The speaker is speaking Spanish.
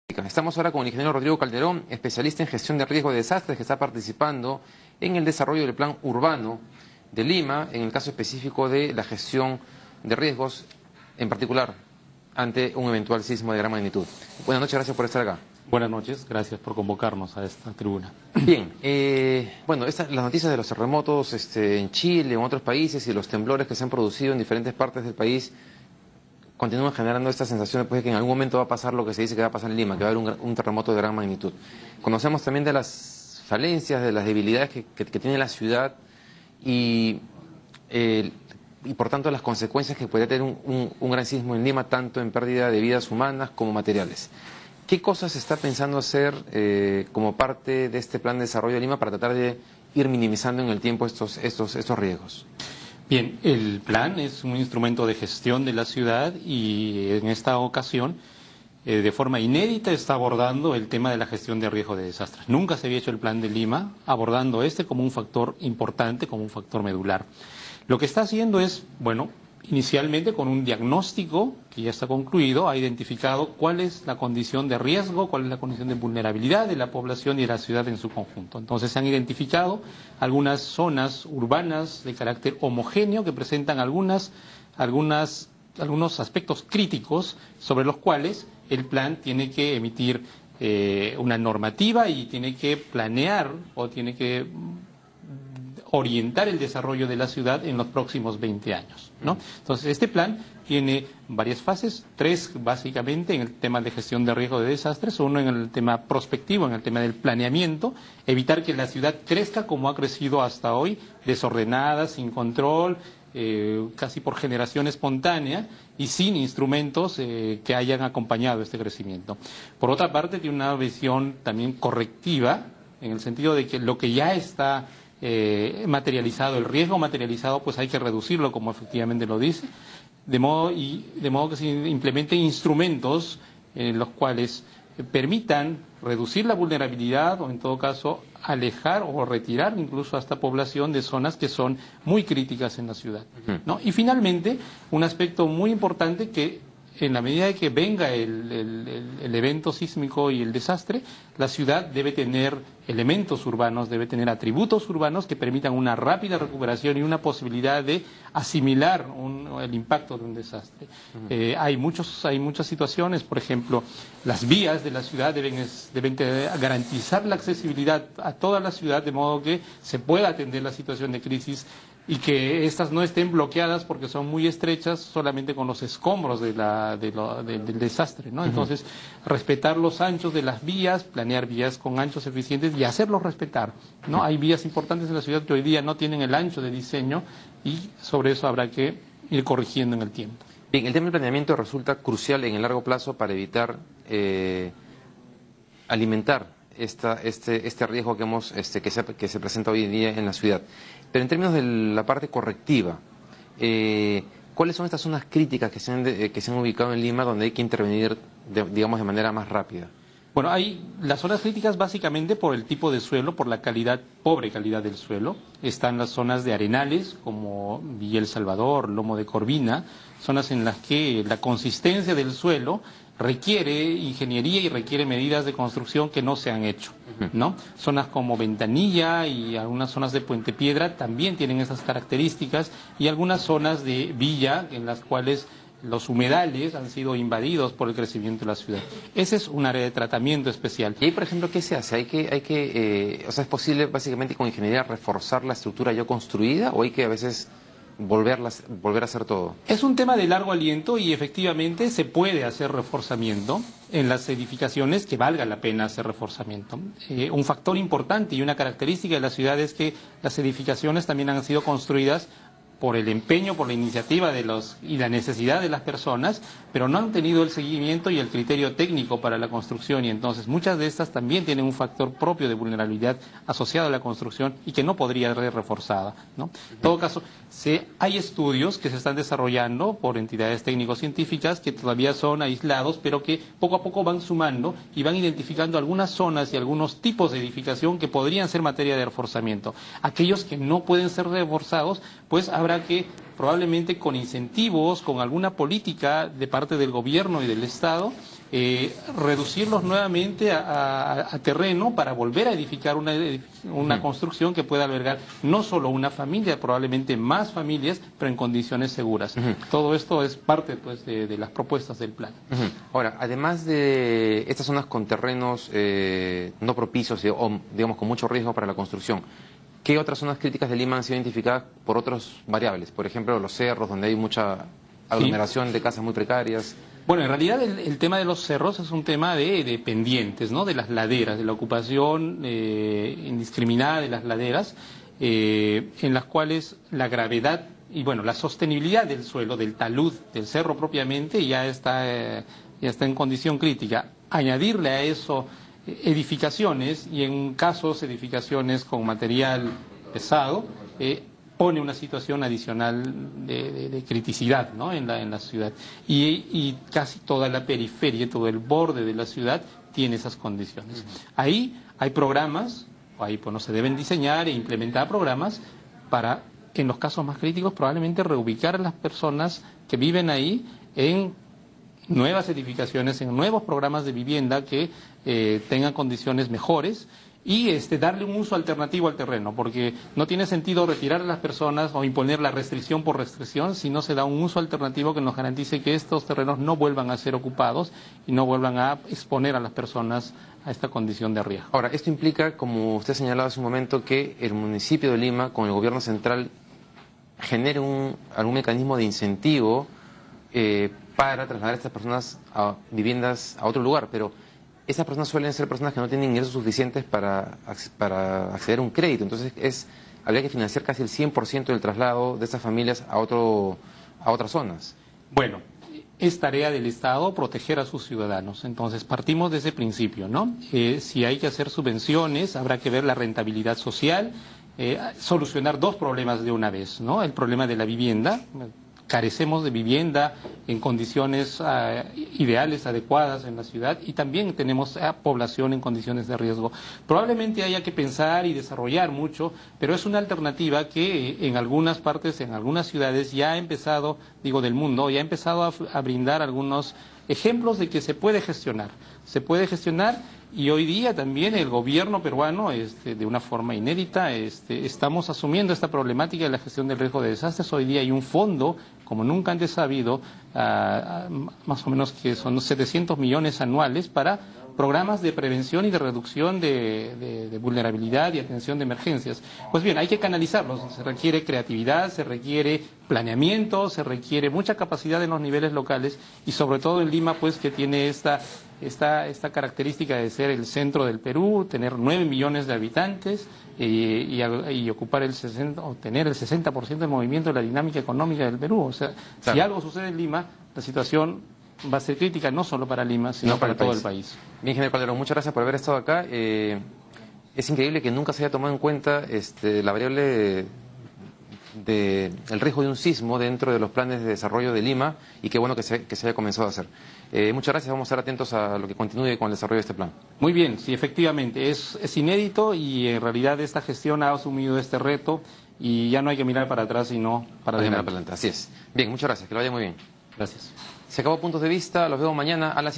Estamos ahora con el ingeniero Rodrigo Calderón, especialista en gestión de riesgo de desastres, que está participando en el desarrollo del plan urbano de Lima, en el caso específico de la gestión de riesgos, en particular ante un eventual sismo de gran magnitud. Buenas noches, gracias por estar acá. Buenas noches, gracias por convocarnos a esta tribuna. Bien, las noticias de los terremotos en Chile, en otros países, y los temblores que se han producido en diferentes partes del país continúan generando esta sensación de que en algún momento va a pasar lo que se dice que va a pasar en Lima, que va a haber un terremoto de gran magnitud. Conocemos también de las falencias, de las debilidades que tiene la ciudad y por tanto las consecuencias que podría tener un gran sismo en Lima, tanto en pérdida de vidas humanas como materiales. ¿Qué cosas se está pensando hacer como parte de este plan de desarrollo de Lima para tratar de ir minimizando en el tiempo estos riesgos? Bien, el plan es un instrumento de gestión de la ciudad y en esta ocasión, de forma inédita, está abordando el tema de la gestión de riesgo de desastres. Nunca se había hecho el plan de Lima abordando como un factor importante, como un factor medular. Lo que está haciendo es, inicialmente con un diagnóstico que ya está concluido, ha identificado cuál es la condición de riesgo, cuál es la condición de vulnerabilidad de la población y de la ciudad en su conjunto. Entonces se han identificado algunas zonas urbanas de carácter homogéneo que presentan algunos aspectos críticos sobre los cuales el plan tiene que emitir una normativa y tiene que planear o tiene que orientar el desarrollo de la ciudad en los próximos 20 años, ¿no? Entonces, este plan tiene varias fases, 3 básicamente en el tema de gestión de riesgo de desastres, uno en el tema prospectivo, en el tema del planeamiento, evitar que la ciudad crezca como ha crecido hasta hoy, desordenada, sin control, casi por generación espontánea y sin instrumentos que hayan acompañado este crecimiento. Por otra parte, tiene una visión también correctiva, en el sentido de que lo que ya está materializado, el riesgo materializado, pues hay que reducirlo, como efectivamente lo dice, de modo que se implementen instrumentos en los cuales permitan reducir la vulnerabilidad o en todo caso alejar o retirar incluso a esta población de zonas que son muy críticas en la ciudad, ¿no? Y finalmente, un aspecto muy importante que en la medida de que venga el evento sísmico y el desastre, la ciudad debe tener elementos urbanos, debe tener atributos urbanos que permitan una rápida recuperación y una posibilidad de asimilar el impacto de un desastre. Hay muchas situaciones, por ejemplo, las vías de la ciudad deben garantizar la accesibilidad a toda la ciudad de modo que se pueda atender la situación de crisis y que estas no estén bloqueadas porque son muy estrechas solamente con los escombros del desastre, ¿no? Entonces, respetar los anchos de las vías, planear vías con anchos eficientes y hacerlos respetar, ¿no? Hay vías importantes en la ciudad que hoy día no tienen el ancho de diseño y sobre eso habrá que ir corrigiendo en el tiempo. Bien, el tema del planeamiento resulta crucial en el largo plazo para evitar alimentar este riesgo que se presenta hoy en día en la ciudad. Pero en términos de la parte correctiva, ¿cuáles son estas zonas críticas que se han ubicado en Lima donde hay que intervenir, de manera más rápida? Bueno, hay las zonas críticas básicamente por el tipo de suelo, por la pobre calidad del suelo. Están las zonas de arenales, como Villa El Salvador, Lomo de Corvina, zonas en las que la consistencia del suelo requiere ingeniería y requiere medidas de construcción que no se han hecho, ¿no? Zonas como Ventanilla y algunas zonas de Puente Piedra también tienen esas características y algunas zonas de Villa en las cuales los humedales han sido invadidos por el crecimiento de la ciudad. Ese es un área de tratamiento especial. Y ahí, por ejemplo, ¿qué se hace? ¿Es posible básicamente con ingeniería reforzar la estructura ya construida o hay que a veces volver a hacer todo? Es un tema de largo aliento y efectivamente se puede hacer reforzamiento en las edificaciones que valga la pena hacer reforzamiento. Un factor importante y una característica de la ciudad es que las edificaciones también han sido construidas por el empeño, por la iniciativa y la necesidad de las personas, pero no han tenido el seguimiento y el criterio técnico para la construcción y entonces muchas de estas también tienen un factor propio de vulnerabilidad asociado a la construcción y que no podría ser reforzada, ¿no? En todo caso, hay estudios que se están desarrollando por entidades técnico-científicas que todavía son aislados, pero que poco a poco van sumando y van identificando algunas zonas y algunos tipos de edificación que podrían ser materia de reforzamiento. Aquellos que no pueden ser reforzados, pues habrá que probablemente con incentivos, con alguna política de parte del gobierno y del Estado, reducirlos nuevamente a terreno para volver a edificar una construcción que pueda albergar no solo una familia, probablemente más familias, pero en condiciones seguras. Todo esto es parte pues, de las propuestas del plan. Ahora, además de estas zonas con terrenos no propicios o, digamos, con mucho riesgo para la construcción, ¿qué otras zonas críticas de Lima han sido identificadas por otras variables? Por ejemplo, los cerros, donde hay mucha aglomeración de casas muy precarias. Bueno, en realidad el tema de los cerros es un tema de pendientes, ¿no? De las laderas, de la ocupación indiscriminada de las laderas, en las cuales la gravedad y bueno, la sostenibilidad del suelo, del talud, del cerro propiamente, ya está en condición crítica. Añadirle a eso edificaciones, y en casos edificaciones con material pesado, pone una situación adicional de criticidad, ¿no? en la ciudad. Y casi toda la periferia, todo el borde de la ciudad tiene esas condiciones. Ahí hay programas, ahí pues, no se deben diseñar e implementar programas para, en los casos más críticos, probablemente reubicar a las personas que viven ahí en nuevas edificaciones, en nuevos programas de vivienda que tengan condiciones mejores, y darle un uso alternativo al terreno, porque no tiene sentido retirar a las personas o imponer la restricción por restricción si no se da un uso alternativo que nos garantice que estos terrenos no vuelvan a ser ocupados y no vuelvan a exponer a las personas a esta condición de riesgo. Ahora, esto implica, como usted señalaba hace un momento, que el municipio de Lima, con el gobierno central, genere algún mecanismo de incentivo para trasladar a estas personas a viviendas a otro lugar, pero esas personas suelen ser personas que no tienen ingresos suficientes para acceder a un crédito. Entonces, habría que financiar casi el 100% del traslado de esas familias a otras zonas. Bueno, es tarea del Estado proteger a sus ciudadanos. Entonces, partimos de ese principio, ¿no? Si hay que hacer subvenciones, habrá que ver la rentabilidad social, solucionar dos problemas de una vez, ¿no? El problema de la vivienda. Carecemos de vivienda en condiciones ideales, adecuadas en la ciudad, y también tenemos población en condiciones de riesgo. Probablemente haya que pensar y desarrollar mucho, pero es una alternativa que en algunas partes, en algunas ciudades ya ha empezado, del mundo, ya ha empezado a brindar algunos ejemplos de que se puede gestionar. Se puede gestionar, y hoy día también el gobierno peruano, de una forma inédita, estamos asumiendo esta problemática de la gestión del riesgo de desastres. Hoy día hay un fondo, como nunca antes ha habido, más o menos que son 700 millones anuales para programas de prevención y de reducción de vulnerabilidad y atención de emergencias. Pues bien, hay que canalizarlos. Se requiere creatividad, se requiere planeamiento, se requiere mucha capacidad en los niveles locales, y sobre todo en Lima, pues, que tiene esta característica de ser el centro del Perú, tener 9 millones de habitantes y ocupar o tener el 60% del movimiento de la dinámica económica del Perú. O sea, claro, si algo sucede en Lima, la situación va a ser crítica no solo para Lima, sino para todo el país. Bien, general Calderón, muchas gracias por haber estado acá. Es increíble que nunca se haya tomado en cuenta la variable del riesgo de un sismo dentro de los planes de desarrollo de Lima, y qué bueno que se haya comenzado a hacer. Muchas gracias, vamos a estar atentos a lo que continúe con el desarrollo de este plan. Muy bien, sí, efectivamente, es inédito, y en realidad esta gestión ha asumido este reto, y ya no hay que mirar para atrás, sino para adelante. Así es. Bien, muchas gracias, que lo vaya muy bien. Gracias. Se acabó Puntos de Vista, los veo mañana a las 7.